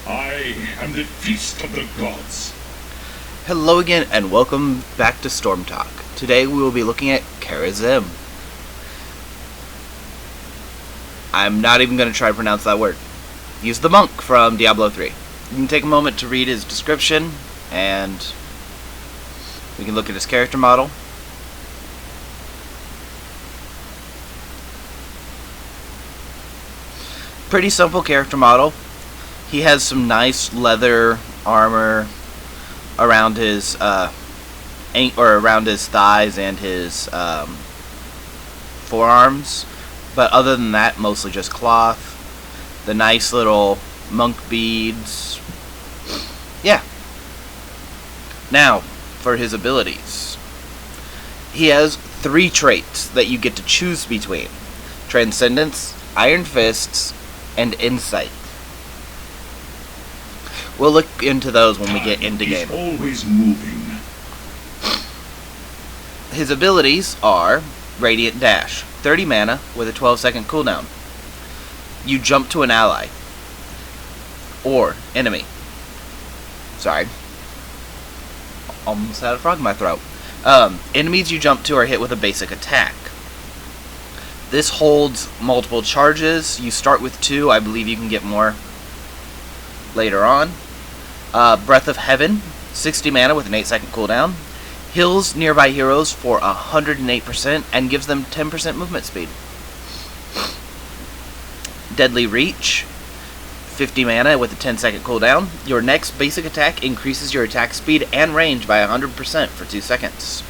I am the feast of the gods. Hello again, and welcome back to Storm Talk. Today we will be looking at Kharazim. I'm not even going to try to pronounce that word. He's the monk from Diablo 3. You can take a moment to read his description, and we can look at his character model. Pretty simple character model. He has some nice leather armor around his around his thighs and his forearms, but other than that, mostly just cloth. The nice little monk beads. Yeah. Now, for his abilities. He has 3 traits that you get to choose between: Transcendence, Iron Fists, and Insight. We'll look into those when we get into game. Always moving. His abilities are Radiant Dash, 30 mana with a 12-second cooldown. You jump to an ally or enemy. Sorry. Almost had a frog in my throat. Enemies you jump to are hit with a basic attack. This holds multiple charges. You start with 2. I believe you can get more later on. Breath of Heaven, 60 mana with an 8-second cooldown. Heals nearby heroes for 108% and gives them 10% movement speed. Deadly Reach, 50 mana with a 10-second cooldown. Your next basic attack increases your attack speed and range by 100% for 2 seconds.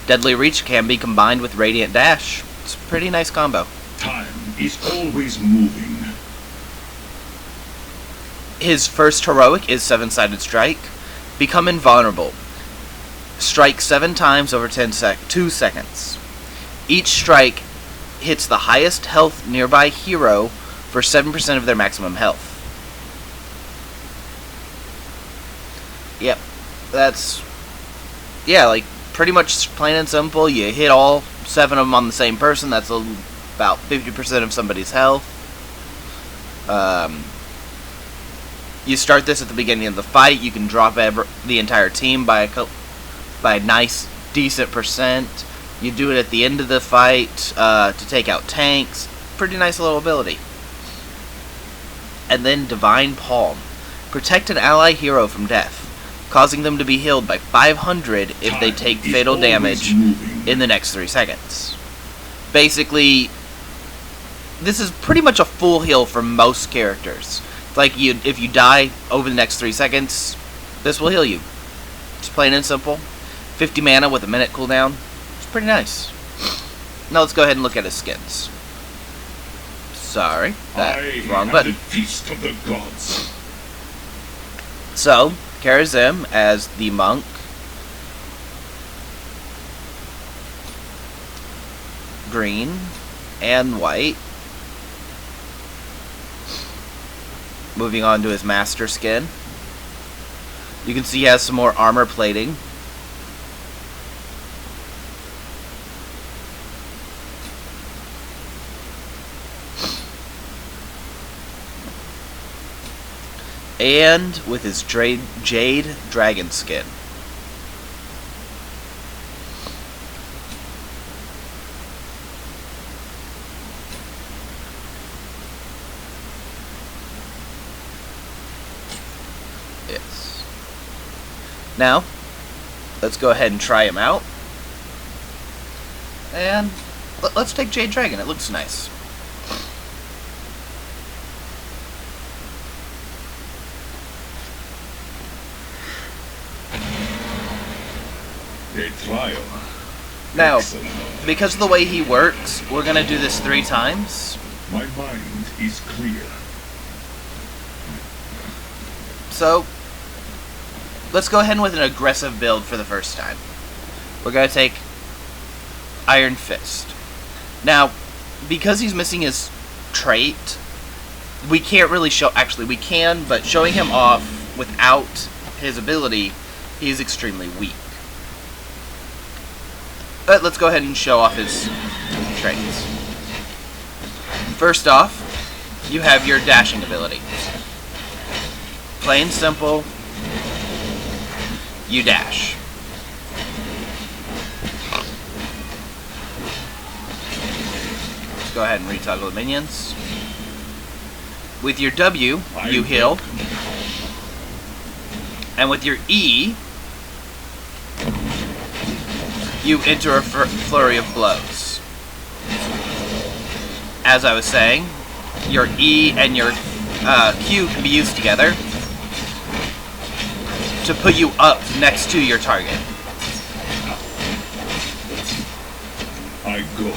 Deadly Reach can be combined with Radiant Dash. It's a pretty nice combo. Time is always moving. His first heroic is 7-sided Strike. Become invulnerable. Strike 7 times over 2 seconds. Each strike hits the highest health nearby hero for 7% of their maximum health. Yep. That's... yeah, like, pretty much plain and simple. You hit all 7 of them on the same person. That's about 50% of somebody's health. You start this at the beginning of the fight. You can drop the entire team by a nice, decent percent. You do it at the end of the fight to take out tanks. Pretty nice little ability. And then Divine Palm. Protect an ally hero from death, causing them to be healed by 500 if they take fatal damage in the next 3 seconds. Basically, this is pretty much a full heal for most characters. It's like if you die over the next 3 seconds, this will heal you. It's plain and simple. 50 mana with a minute cooldown. It's pretty nice. Now let's go ahead and look at his skins. Sorry, that's wrong button. The feast of the gods. So, Kharazim as the monk. Green and white. Moving on to his master skin. You can see he has some more armor plating. And with his jade dragon skin. Yes. Now, let's go ahead and try him out. And let's take Jade Dragon. It looks nice. Trial. Now, Excellent. because of the way he works, we're going to do this 3 times. My mind is clear. So, let's go ahead with an aggressive build for the first time. We're going to take Iron Fist. Now, because he's missing his trait, we can't really show... actually, we can, but showing him off without his ability, he's extremely weak. But let's go ahead and show off his traits. First off, you have your dashing ability. Plain simple, you dash. Let's go ahead and retoggle the minions. With your W, you heal. And with your E, you enter a flurry of blows. As I was saying, your E and your Q can be used together to put you up next to your target. I go.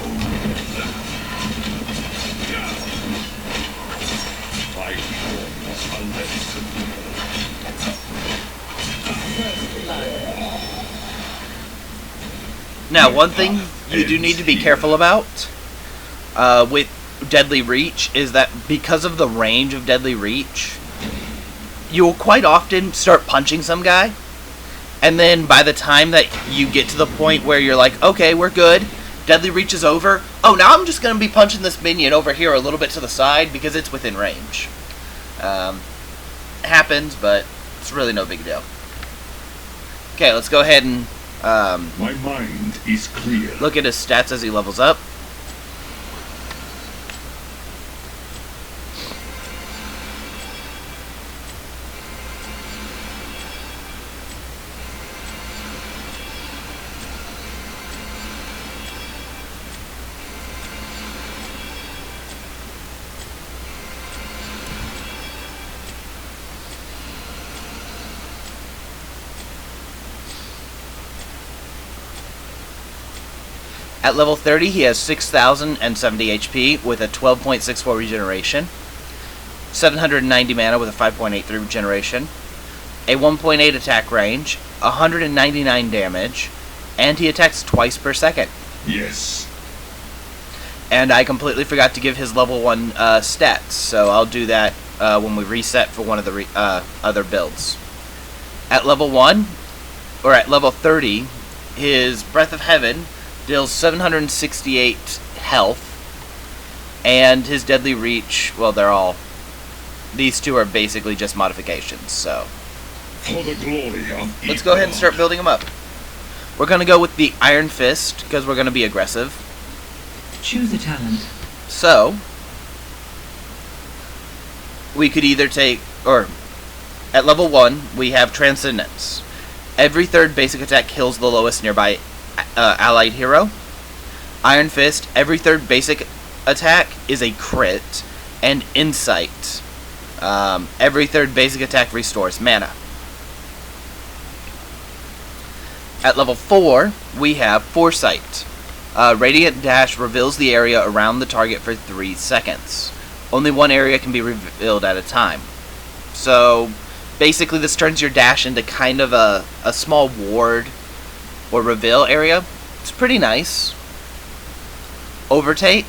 I Now, one thing you do need to be careful about with Deadly Reach is that because of the range of Deadly Reach, you will quite often start punching some guy, and then by the time that you get to the point where you're like, okay, we're good, Deadly Reach is over, oh, now I'm just going to be punching this minion over here a little bit to the side because it's within range. It happens, but it's really no big deal. Okay, let's go ahead and my mind is clear. look at his stats as he levels up. At level 30, he has 6,070 HP with a 12.64 regeneration, 790 mana with a 5.83 regeneration, a 1.8 attack range, 199 damage, and he attacks twice per second. Yes. And I completely forgot to give his level 1 stats, so I'll do that when we reset for one of the other builds. At level 1, or at level 30, his Breath of Heaven deals 768 health, and his Deadly Reach, well, these two are basically just modifications, so. For the glory of let's go ahead and start building them up. We're going to go with the Iron Fist, because we're going to be aggressive. Choose a talent. So, we could either take, or, at level 1, we have Transcendence. Every third basic attack kills the lowest nearby allied hero. Iron Fist, every third basic attack is a crit. And Insight, every third basic attack restores mana. At level 4, we have Foresight. Radiant Dash reveals the area around the target for 3 seconds. Only one area can be revealed at a time. So, basically this turns your dash into kind of a small ward or reveal area. It's pretty nice. Overtake.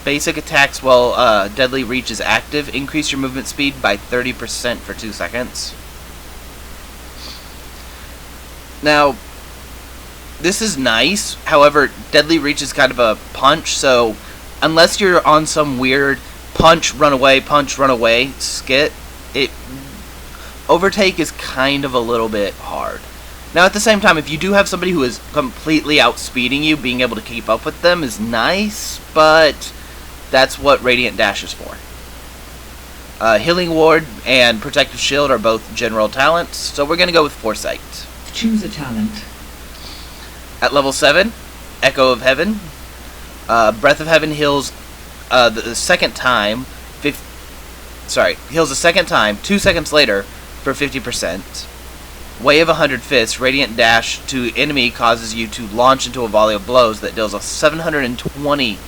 Basic attacks while Deadly Reach is active increase your movement speed by 30% for 2 seconds. Now, this is nice. However, Deadly Reach is kind of a punch, so unless you're on some weird punch, run away skit, Overtake is kind of a little bit hard. Now, at the same time, if you do have somebody who is completely outspeeding you, being able to keep up with them is nice, but that's what Radiant Dash is for. Healing Ward and Protective Shield are both general talents, so we're going to go with Foresight. Choose a talent. At level 7, Echo of Heaven. Breath of Heaven heals the second time, heals the second time, 2 seconds later, for 50%. Wave 100 Fists, Radiant Dash to enemy causes you to launch into a volley of blows that deals a 720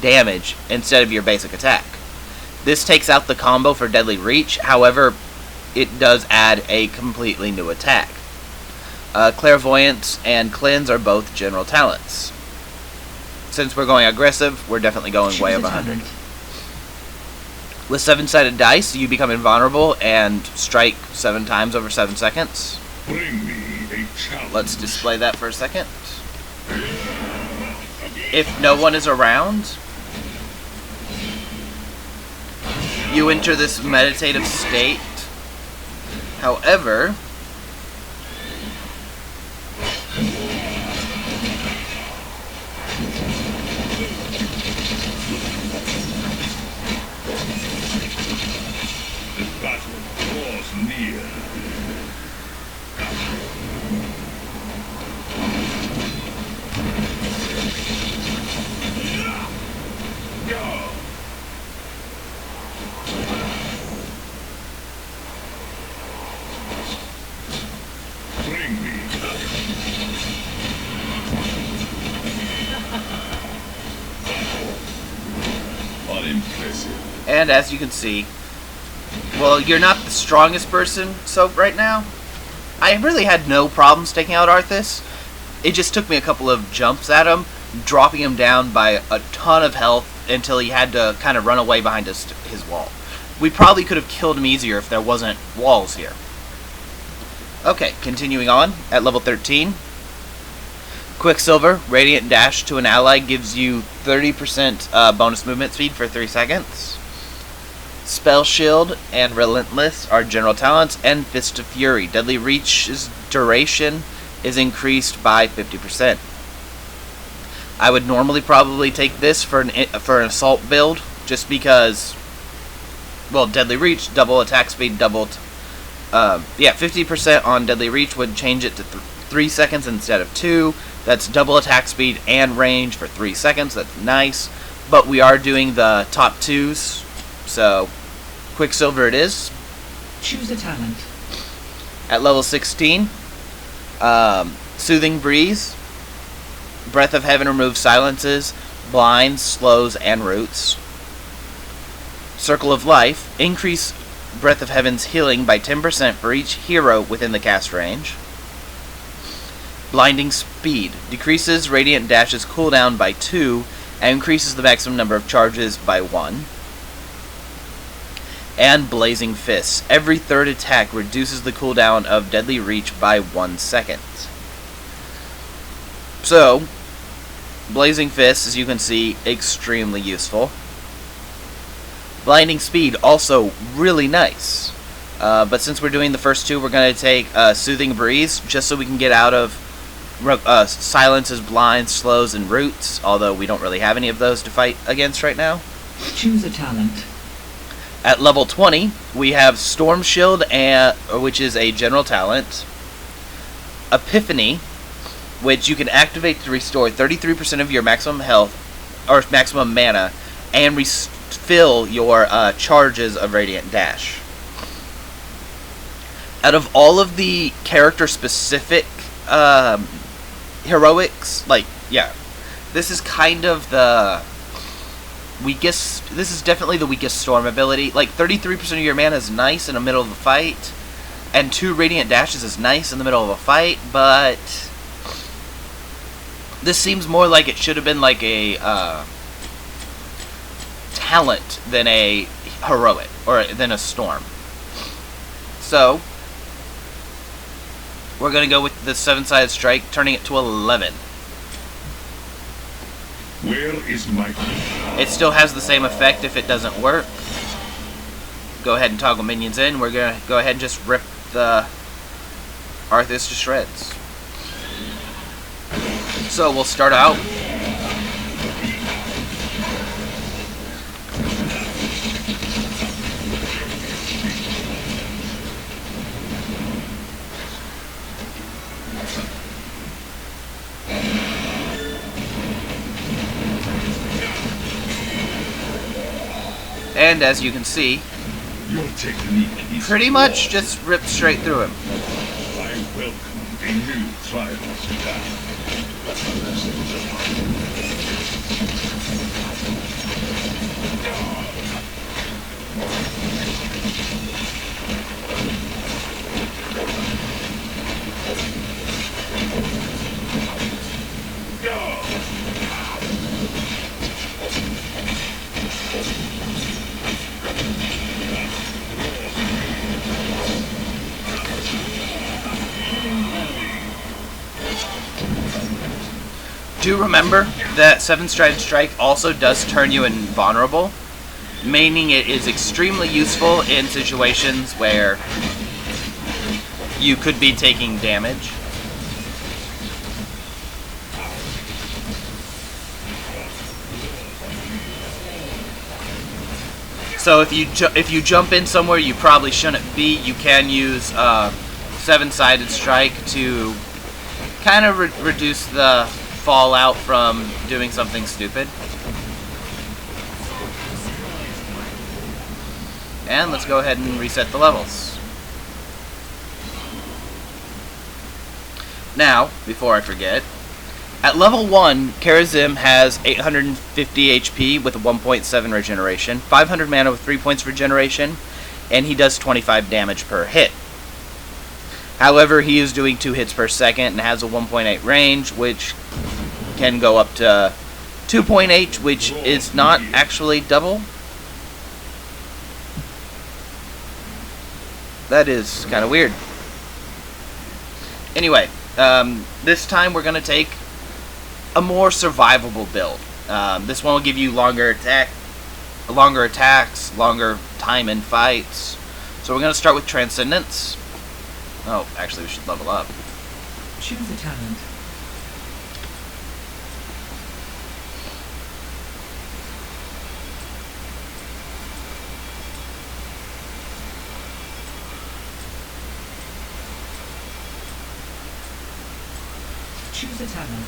damage instead of your basic attack. This takes out the combo for Deadly Reach, however, it does add a completely new attack. Clairvoyance and Cleanse are both general talents. Since we're going aggressive, we're definitely going Wave 100. With 7-sided dice, you become invulnerable and strike 7 times over 7 seconds. Bring me a challenge. Let's display that for a second. If no one is around, You enter this meditative state. However, The battle draws near. Go! Bring me. Unimpressive. and as you can see, well, you're not the strongest person, Soap, right now. I really had no problems taking out Arthas. It just took me a couple of jumps at him, dropping him down by a ton of health until he had to kind of run away behind his wall. We probably could have killed him easier if there wasn't walls here. Okay, continuing on, at level 13. Quicksilver, Radiant Dash to an ally gives you 30% bonus movement speed for 3 seconds. Spell Shield and Relentless are general talents, and Fist of Fury. Deadly Reach's duration is increased by 50%. I would normally probably take this for an assault build, just because, well, Deadly Reach, double attack speed, doubled. 50% on Deadly Reach would change it to 3 seconds instead of 2. That's double attack speed and range for 3 seconds. That's nice. But we are doing the top 2s, so Quicksilver it is. Choose a talent. At level 16, Soothing Breeze. Breath of Heaven removes silences, blinds, slows, and roots. Circle of Life. Increase Breath of Heaven's healing by 10% for each hero within the cast range. Blinding Speed. Decreases Radiant Dash's cooldown by 2 and increases the maximum number of charges by 1. And Blazing Fists. Every third attack reduces the cooldown of Deadly Reach by 1 second. So, Blazing Fists, as you can see, extremely useful. Blinding Speed, also really nice. But since we're doing the first two, we're going to take Soothing Breeze, just so we can get out of silences, blinds, slows, and roots, although we don't really have any of those to fight against right now. Choose a talent. At level 20, we have Storm Shield, which is a general talent. Epiphany, which you can activate to restore 33% of your maximum health, or maximum mana, and refill your charges of Radiant Dash. Out of all of the character-specific heroics, this is kind of the weakest. This is definitely the weakest Storm ability. Like, 33% of your mana is nice in the middle of a fight, and 2 Radiant Dashes is nice in the middle of a fight, but this seems more like it should have been like a talent than a heroic, or than a Storm. So, we're going to go with the 7-sided strike, turning it to 11. Where is my... It still has the same effect if it doesn't work. Go ahead and toggle minions in. We're going to go ahead and just rip the Arthas to shreds. So we'll start out. And as you can see, Your technique is pretty much just ripped straight through him. I welcome a new trial to die. Do remember that 7-sided strike also does turn you invulnerable. meaning it is extremely useful in situations where you could be taking damage. So if you jump in somewhere you probably shouldn't be, you can use seven-sided strike to kind of reduce the fallout from doing something stupid. And let's go ahead and reset the levels. Now, before I forget, at level 1, Kharazim has 850 HP with 1.7 regeneration, 500 mana with 3 points regeneration, and he does 25 damage per hit. However, he is doing 2 hits per second and has a 1.8 range, which can go up to 2.8, which is not actually double. That is kind of weird. Anyway, this time we're going to take a more survivable build. This one will give you longer attacks, longer time in fights. So we're going to start with Transcendence. Oh, actually we should level up. Choose a talent. Choose a talent.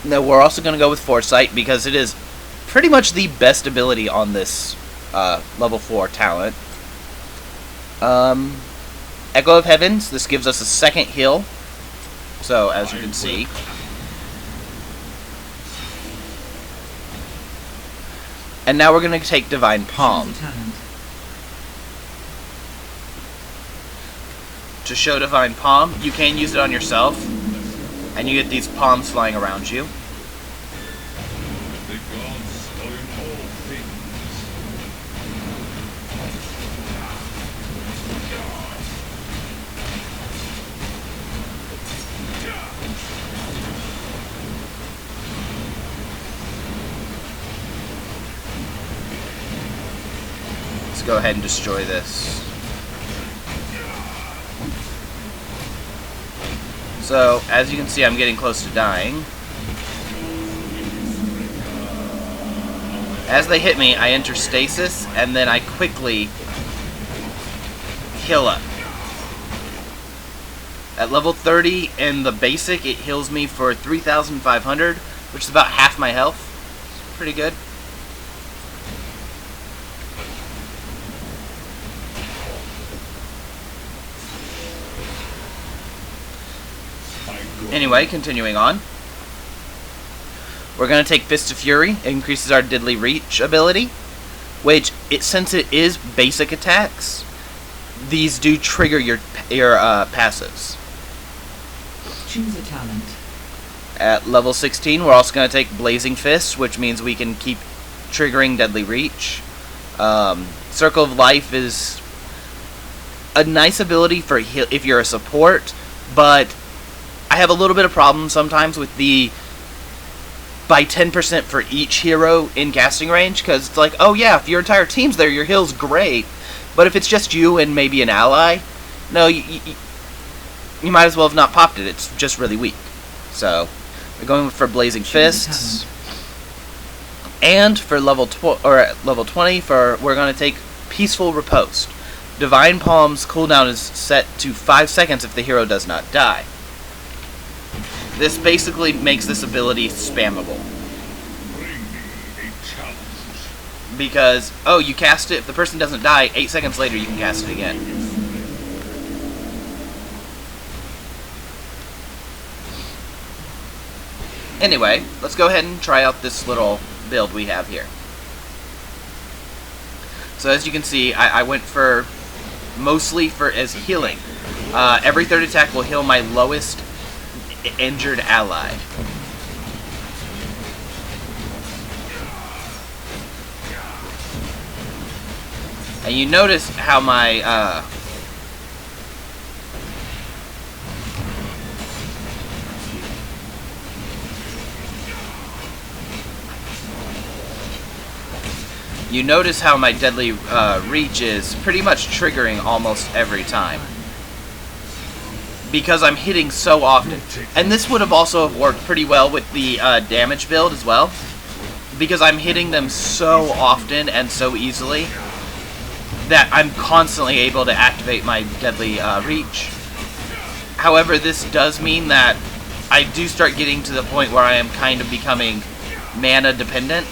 Now we're also going to go with Foresight because it is pretty much the best ability on this level 4 talent. Echo of Heavens, this gives us a second heal. So as you can see. And now we're going to take Divine Palm. Choose a talent. To show Divine Palm, you can use it on yourself, and you get these palms flying around you. The gods are in all things. Let's go ahead and destroy this. So, as you can see, I'm getting close to dying. As they hit me, I enter stasis, and then I quickly heal up. At level 30 in the basic, it heals me for 3,500, which is about half my health. It's pretty good. Anyway, continuing on. We're going to take Fist of Fury. It increases our Deadly Reach ability, which, since it is basic attacks, these do trigger your passives. Choose a talent. At level 16, we're also going to take Blazing Fist, which means we can keep triggering Deadly Reach. Circle of Life is a nice ability for if you're a support, but I have a little bit of problem sometimes with the by 10% for each hero in casting range, because it's like, oh yeah, if your entire team's there, your heal's great, but if it's just you and maybe an ally, no, you might as well have not popped it. It's just really weak. So we're going for Blazing Fists, and for level 20, we're going to take Peaceful Riposte. Divine Palm's cooldown is set to 5 seconds if the hero does not die. This basically makes this ability spammable. Bring me a challenge. Because, oh, you cast it, if the person doesn't die, 8 seconds later you can cast it again. Anyway, let's go ahead and try out this little build we have here. So as you can see, I went for mostly as healing. Every third attack will heal my lowest injured ally. And you notice how my you notice how my deadly reach is pretty much triggering almost every time. Because I'm hitting so often. And this would have also worked pretty well with the damage build as well. Because I'm hitting them so often and so easily that I'm constantly able to activate my deadly reach. However, this does mean that I do start getting to the point where I am kind of becoming mana dependent.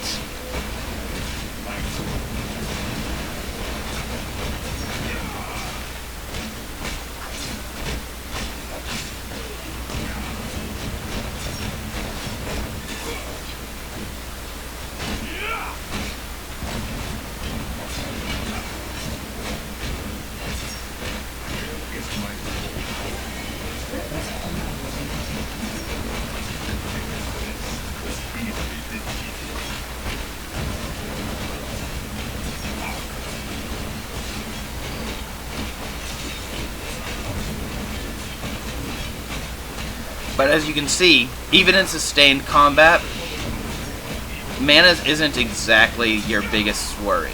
But as you can see, even in sustained combat, mana isn't exactly your biggest worry.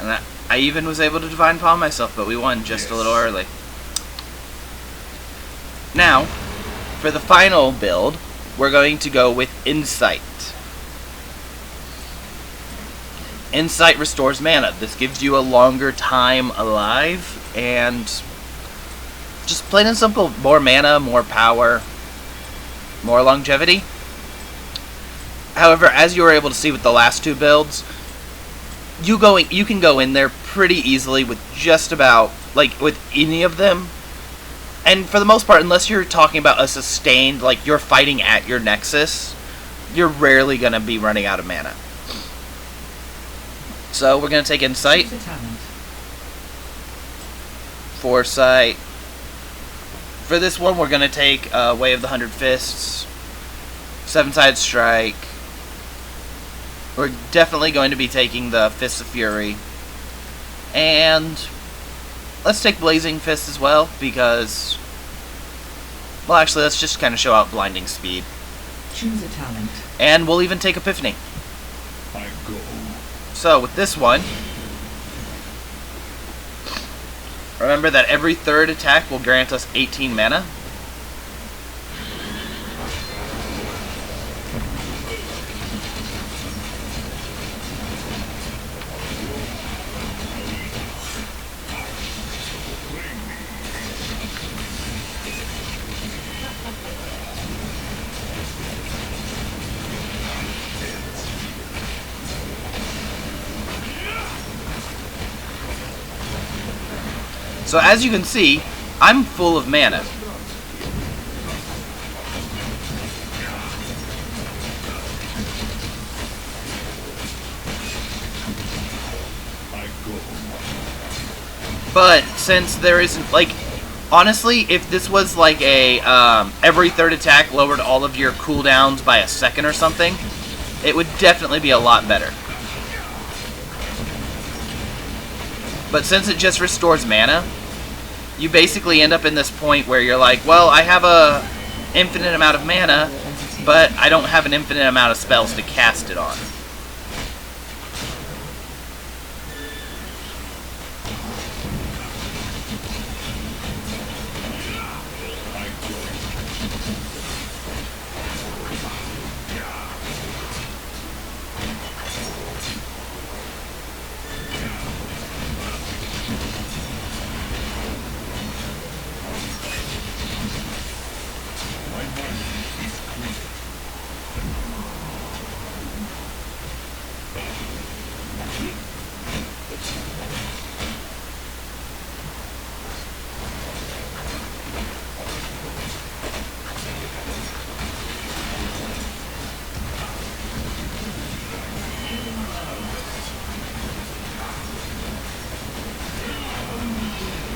And I even was able to Divine Palm myself, but we won just a little early. Now, for the final build, we're going to go with Insight. Insight restores mana. This gives you a longer time alive, and just plain and simple, more mana, more power, more longevity. However, as you were able to see with the last two builds, you can go in there pretty easily with just about, like, with any of them. And for the most part, unless you're talking about a sustained, like, you're fighting at your Nexus, you're rarely going to be running out of mana. So we're going to take Insight, Foresight. For this one, we're going to take Way of the 100 Fists, Seven-Sided Strike. We're definitely going to be taking the Fists of Fury. And let's take Blazing Fist as well, because, well, actually, let's just kind of show out Blinding Speed. Choose a talent. And we'll even take Epiphany. I go. So, with this one, remember that every third attack will grant us 18 mana. So as you can see, I'm full of mana. But since there isn't, like, honestly, if this was like a every third attack lowered all of your cooldowns by a second or something, it would definitely be a lot better. But since it just restores mana, you basically end up in this point where you're like, well, I have a infinite amount of mana, but I don't have an infinite amount of spells to cast it on.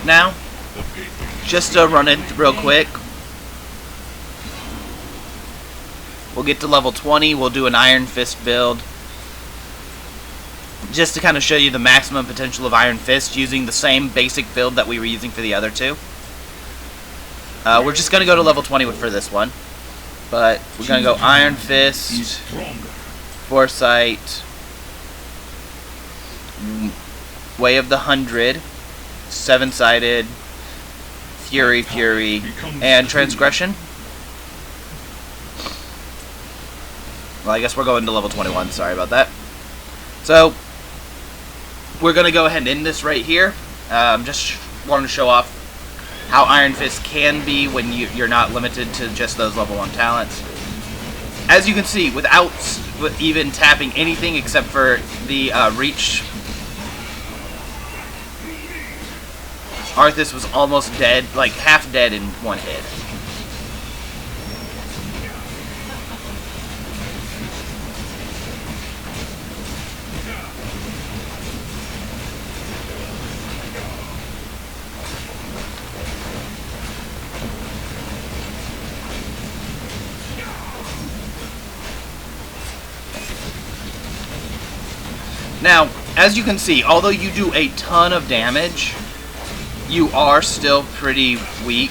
Now, just to run it real quick, we'll get to level 20, we'll do an Iron Fist build, just to kind of show you the maximum potential of Iron Fist using the same basic build that we were using for the other two. We're just going to go to level 20 for this one. But we're going to go Iron Fist, He's stronger. Foresight, Way of the 100, Seven-Sided, Fury, and Transgression. Well, I guess we're going to level 21. Sorry about that. So, we're going to go ahead and end this right here. Just wanted to show off how Iron Fist can be when you're not limited to just those level 1 talents. As you can see, without even tapping anything except for the reach, Arthas was almost dead, like half dead in one hit. Now, as you can see, although you do a ton of damage, you are still pretty weak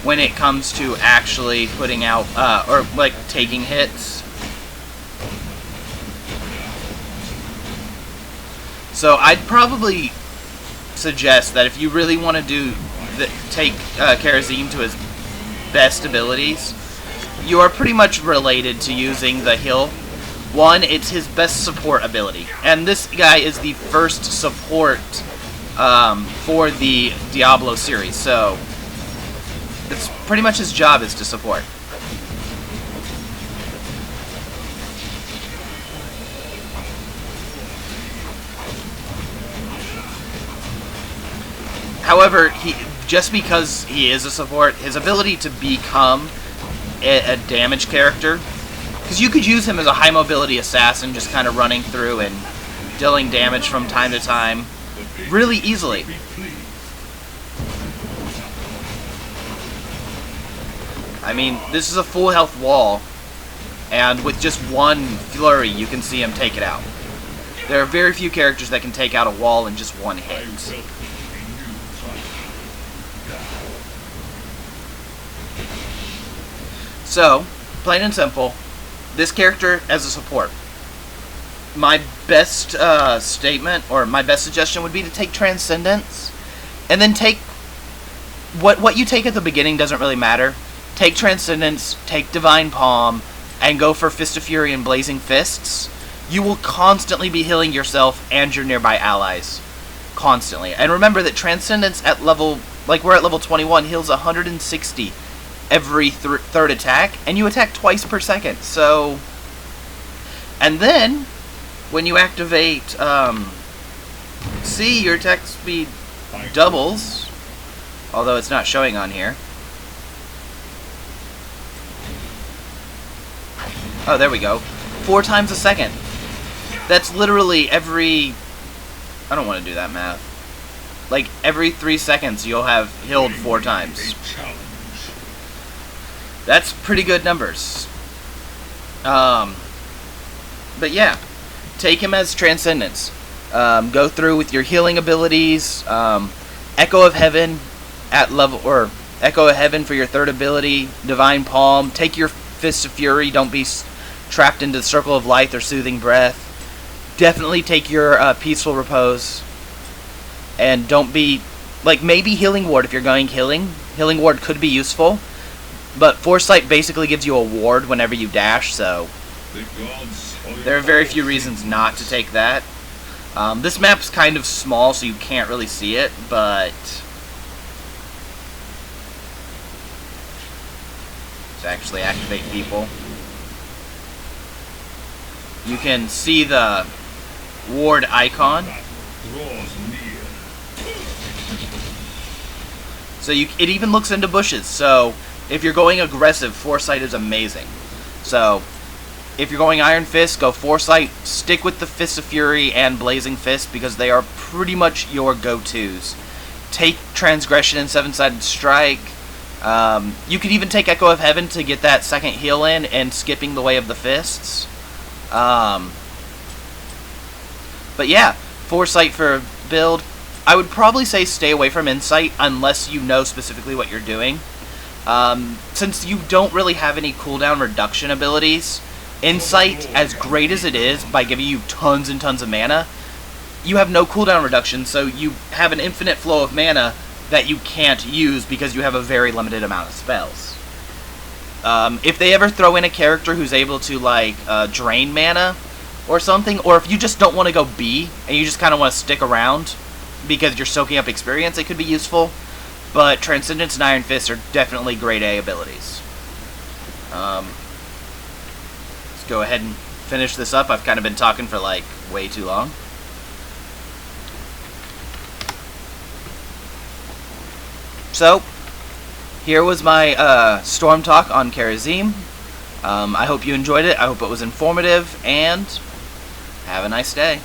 when it comes to actually putting out, or like taking hits. So I'd probably suggest that if you really want to take Kharazim to his best abilities, you are pretty much related to using the heal. One, it's his best support ability, and this guy is the first support for the Diablo series, so it's pretty much his job is to support. However, just because he is a support, his ability to become a damage character, because you could use him as a high mobility assassin, just kind of running through and dealing damage from time to time really easily. I mean, this is a full health wall, and with just one flurry you can see him take it out. There are very few characters that can take out a wall in just one hit. So, plain and simple, this character as a support. My best statement, or my best suggestion would be to take Transcendence, and then take... What you take at the beginning doesn't really matter. Take Transcendence, take Divine Palm, and go for Fist of Fury and Blazing Fists. You will constantly be healing yourself and your nearby allies. Constantly. And remember that Transcendence at level... Like, we're at level 21, heals 160 every third attack, and you attack twice per second, so... And then, when you activate, C, your attack speed doubles, although it's not showing on here. Oh, there we go. 4 times a second. That's literally every... I don't want to do that math. Like, every 3 seconds you'll have healed 4 times. That's pretty good numbers. But yeah, take him as Transcendence. Go through with your healing abilities. Echo of Heaven at level, or Echo of Heaven for your third ability. Divine Palm. Take your Fist of Fury. Don't be trapped into the Circle of Light or Soothing Breath. Definitely take your Peaceful Repose. And don't be, like, maybe Healing Ward if you're going healing. Healing Ward could be useful. But Foresight basically gives you a ward whenever you dash, so there are very few reasons not to take that. This map's kind of small, so you can't really see it, but... to actually activate people. You can see the ward icon. So it even looks into bushes, so... If you're going aggressive, Foresight is amazing. So, if you're going Iron Fist, go Foresight. Stick with the Fist of Fury and Blazing Fist because they are pretty much your go-tos. Take Transgression and Seven-Sided Strike. You could even take Echo of Heaven to get that second heal in and skipping the Way of the Fists. But yeah, Foresight for build. I would probably say stay away from Insight unless you know specifically what you're doing. Since you don't really have any cooldown reduction abilities, Insight, as great as it is, by giving you tons and tons of mana, you have no cooldown reduction, so you have an infinite flow of mana that you can't use because you have a very limited amount of spells. If they ever throw in a character who's able to, like, drain mana or something, or if you just don't want to go B, and you just kind of want to stick around because you're soaking up experience, it could be useful. But Transcendence and Iron Fist are definitely grade A abilities. Let's go ahead and finish this up. I've kind of been talking for, like, way too long. So, here was my Storm Talk on Kharazim. I hope you enjoyed it. I hope it was informative, and have a nice day.